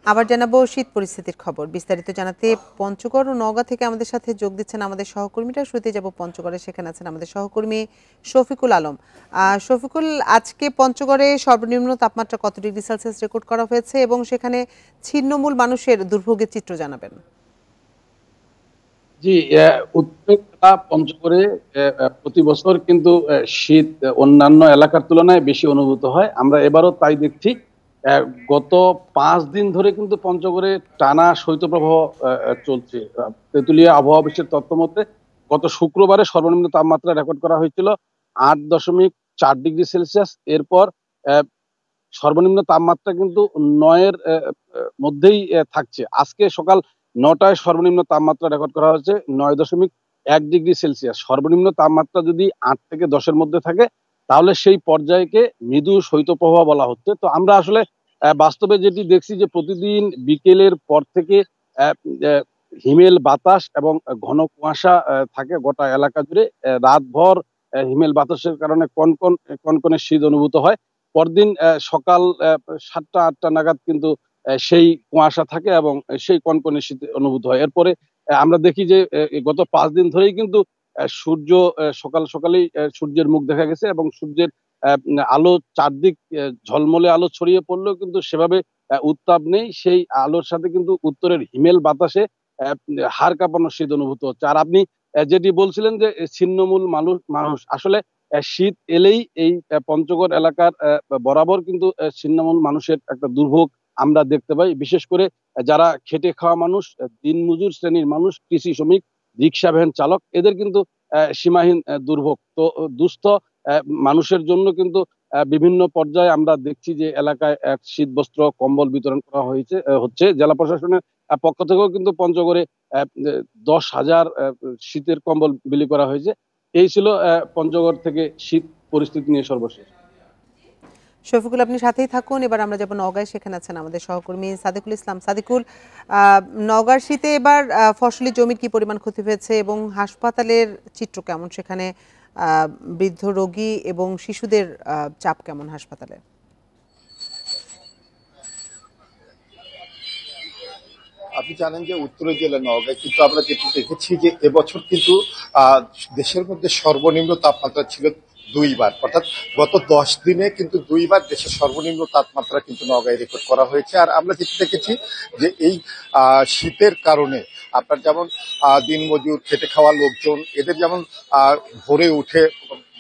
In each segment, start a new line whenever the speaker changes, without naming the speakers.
আবার জানাবো শীত পরিস্থিতির খবর। বিস্তারিত জানাতে পঞ্চগড় ও নওগাঁ থেকে আমাদের সাথে যোগ দিচ্ছেন আমাদের সহকর্মীরা। শুরুতে যাব পঞ্চগড়ে, সেখানে আছেন আমাদের সহকর্মী শফিকুল আলম। শফিকুল, আজকে পঞ্চগড়ে সর্বনিম্ন তাপমাত্রা কত ডিগ্রি সেলসিয়াস রেকর্ড করা হয়েছে এবং সেখানে ছিন্নমূল মানুষের দুর্ভোগের চিত্র জানাবেন।
জি, উত্তর পঞ্চগড়ে প্রতি বছর কিন্তু শীত অন্যান্য এলাকার তুলনায় বেশি অনুভূত হয়। আমরা এবারও তাই দেখছি। গত 5 দিন ধরে কিন্তু পঞ্চগড়ে টানা শৈত্যপ্রবাহ চলছে। তেঁতুলিয়া আবহাওয়া অফিসের তথ্য মতে গত শুক্রবারে সর্বনিম্ন তাপমাত্রা রেকর্ড করা হয়েছিল 8.4 ডিগ্রি সেলসিয়াস। এরপর সর্বনিম্ন তাপমাত্রা কিন্তু 9-এর মধ্যেই থাকছে। আজকে সকাল 9টায় সর্বনিম্ন তাপমাত্রা রেকর্ড করা হয়েছে 9.1 ডিগ্রি সেলসিয়াস। সর্বনিম্ন তাপমাত্রা যদি 8 থেকে 10-এর মধ্যে থাকে তাহলে সেই পর্যায়কে মৃদু শৈত্যপ্রবাহ বলা হচ্ছে। তো আমরা আসলে বাস্তবে যেটি দেখছি যে প্রতিদিন বিকেলের পর থেকে হিমেল বাতাস এবং ঘন কুয়াশা থাকে গোটা এলাকা জুড়ে। রাতভর হিমেল বাতাসের কারণে কনকনে শীত অনুভূত হয়। পরদিন সকাল 7টা-8টা নাগাদ কিন্তু সেই কুয়াশা থাকে এবং সেই কনকনে শীত অনুভূত হয়। এরপরে আমরা দেখি যে গত 5 দিন ধরেই কিন্তু সূর্য সকাল সকালেই সূর্যের মুখ দেখা গেছে এবং সূর্যের আলো চারদিক ঝলমলে আলো ছড়িয়ে পড়লেও কিন্তু সেভাবে উত্তাপ নেই। সেই আলোর সাথে কিন্তু উত্তরের হিমেল বাতাসে হাড় কাঁপানো শীত অনুভূত হচ্ছে। আর আপনি যেটি বলছিলেন যে ছিন্নমূল মানুষ আসলে শীত এলেই এই পঞ্চগড় এলাকার বরাবর কিন্তু ছিন্নমূল মানুষের একটা দুর্ভোগ আমরা দেখতে পাই। বিশেষ করে যারা খেটে খাওয়া মানুষ, দিনমজুর শ্রেণীর মানুষ, কৃষি শ্রমিক, রিক্সা ভ্যান চালক, এদের কিন্তু সীমাহীন দুর্ভোগ। তো দুস্থ মানুষের জন্য কিন্তু বিভিন্ন পর্যায়ে আমরা দেখছি যে এলাকায় শীত বস্ত্র কম্বল বিতরণ করা হচ্ছে। জেলা প্রশাসনের পক্ষ থেকেও কিন্তু পঞ্চগড়ে 10,000 শীতের কম্বল বিলি করা হয়েছে। এই ছিল পঞ্চগড় থেকে শীত পরিস্থিতি নিয়ে সর্বশেষ।
শফিকুল, আপনি সাথেই থাকুন। এবার আমরা যাব নওগাঁয়, সেখানে আছেন আমাদের সহকর্মী সাদিকুল ইসলাম। সাদিকুল, নওগাঁর শীতে এবার ফসলি জমির কি পরিমাণ ক্ষতি হয়েছে এবং হাসপাতালের চিত্র কেমন সেখানে? বৃদ্ধ রোগী এবং শিশুদের চাপ কেমন হাসপাতালে?
আপনি জানেন যে উত্তরের জেলা নওগাঁয় কিন্তু আমরা যেটি দেখেছি যে এবছর কিন্তু দেশের মধ্যে সর্বনিম্ন তাপমাত্রা ছিল 2বার, অর্থাৎ গত 10 দিনে কিন্তু 2বার দেশের সর্বনিম্ন তাপমাত্রা কিন্তু নওগাঁয় রেকর্ড করা হয়েছে। আর আমরা যেটি দেখেছি যে এই শীতের কারণে আপনার যেমন দিনমজুর খেটে খাওয়া লোকজন, এদের যেমন ভোরে উঠে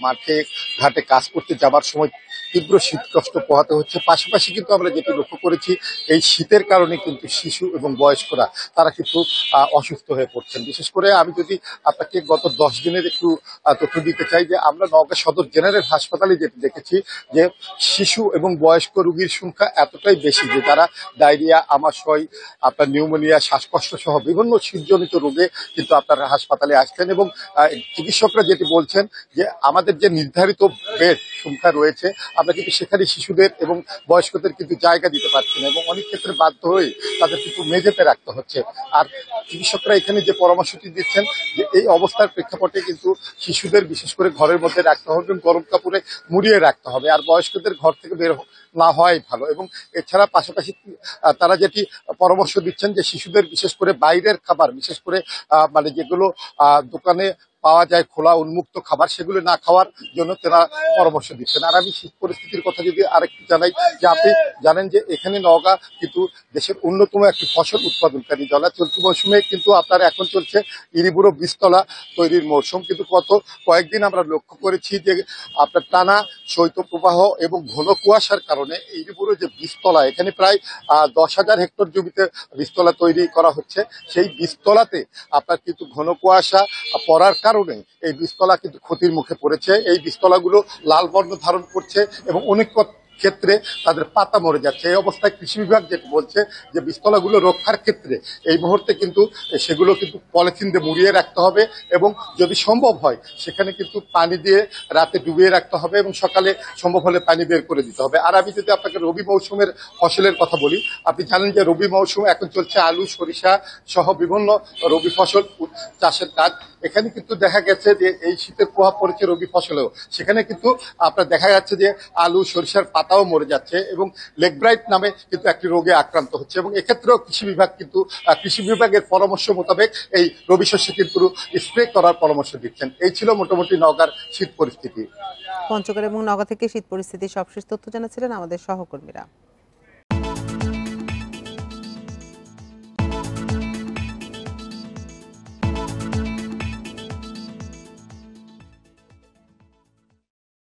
মাঠে ঘাটে কাজ করতে যাবার সময় তীব্র শীতকষ্ট পোহাতে হচ্ছে। পাশাপাশি কিন্তু আমরা যেটি লক্ষ্য করেছি এই শীতের কারণে কিন্তু শিশু এবং বয়স্করা তারা কিন্তু অসুস্থ হয়ে পড়ছেন। বিশেষ করে আমি যদি আপনাকে গত 10 দিনের একটু তথ্য দিতে চাই যে আমরা নওগাঁ সদর জেনারেল হাসপাতালে যেটি দেখেছি যে শিশু এবং বয়স্ক রোগীর সংখ্যা এতটাই বেশি যে তারা ডায়রিয়া, আমাশয়, আপনার নিউমোনিয়া, শ্বাসকষ্ট সহ বিভিন্ন শীতজনিত রোগে কিন্তু আপনারা হাসপাতালে আসছেন। এবং চিকিৎসকরা যেটি বলছেন যে আমাদের যে নির্ধারিত বেড সংখ্যা রয়েছে আমরা কিন্তু সেখানে শিশুদের এবং বয়স্কদের কিন্তু জায়গা দিতে পারছি না এবং অনেক ক্ষেত্রে বাধ্য হয়ে তাদের কিন্তু মেঝেতে রাখতে হচ্ছে। আর চিকিৎসকরা এখানে যে পরামর্শটি দিচ্ছেন যে এই অবস্থার প্রেক্ষাপটে কিন্তু শিশুদের বিশেষ করে ঘরের মধ্যে রাখতে হবে এবং গরম কাপড়ে মুড়িয়ে রাখতে হবে, আর বয়স্কদের ঘর থেকে বের না হওয়াই ভালো। এবং এছাড়া পাশাপাশি তারা যেটি পরামর্শ দিচ্ছেন যে শিশুদের বিশেষ করে বাইরের খাবার, বিশেষ করে মানে যেগুলো দোকানে পাওয়া যায় খোলা উন্মুক্ত খাবার, সেগুলো না খাওয়ার জন্য তারা পরামর্শ দিচ্ছেন। আর আমি শীত পরিস্থিতির কথা যদি আরেকটু জানাই যে আপনি জানেন যে এখানে নওগাঁ কিন্তু দেশের অন্যতম একটি ফসল উৎপাদনকারী জেলা। চলতি মৌসুমে কিন্তু আপনার এখন চলছে ইরিবুড়ো বীজতলা তৈরির মৌসুম, কিন্তু গত কয়েকদিন আমরা লক্ষ্য করেছি যে আপনার টানা শৈত্যপ্রবাহ এবং ঘন কুয়াশার কারণে ইরিবুড়ো যে বীজতলা, এখানে প্রায় 10,000 হেক্টর জমিতে বীজতলা তৈরি করা হচ্ছে। সেই বীজতলাতে আপনার কিন্তু ঘন কুয়াশা পড়ার কারণে এই বীজতলা কিন্তু ক্ষতির মুখে পড়েছে। এই বীজতলাগুলো লাল বর্ণ ধারণ করছে এবং অনেক ক্ষেত্রে তাদের পাতা মরে যাচ্ছে। এই অবস্থায় কৃষি বিভাগ যেটি বলছে যে বীজতলাগুলো রক্ষার ক্ষেত্রে এই মুহূর্তে কিন্তু সেগুলো কিন্তু পলিথিন দিয়ে মুড়িয়ে রাখতে হবে এবং যদি সম্ভব হয় সেখানে কিন্তু পানি দিয়ে রাতে ডুবিয়ে রাখতে হবে এবং সকালে সম্ভব হলে পানি বের করে দিতে হবে। আর আমি যদি আপনাকে রবি মৌসুমের ফসলের কথা বলি, আপনি জানেন যে রবি মৌসুম এখন চলছে আলু, সরিষা সহ বিভিন্ন রবি ফসল চাষের কাজ এখানে কিন্তু দেখা গেছে যে এই শীতের প্রভাব পড়েছে রবি ফসলেও। সেখানে কিন্তু আপনার দেখা যাচ্ছে যে আলু সরিষার পাতাও মরে যাচ্ছে এবং লেগ ব্রাইট নামে কিন্তু একটি রোগে আক্রান্ত হচ্ছে, এবং এক্ষেত্রেও কৃষি বিভাগ কিন্তু কৃষি বিভাগের পরামর্শ মোতাবেক এই রবি শস্য কিন্তু স্প্রে করার পরামর্শ দিচ্ছেন। এই ছিল মোটামুটি নওগাঁর শীত পরিস্থিতি।
পঞ্চগড় এবং নওগাঁ থেকে শীত পরিস্থিতির সবশেষ তথ্য জানাচ্ছিলেন আমাদের সহকর্মীরা।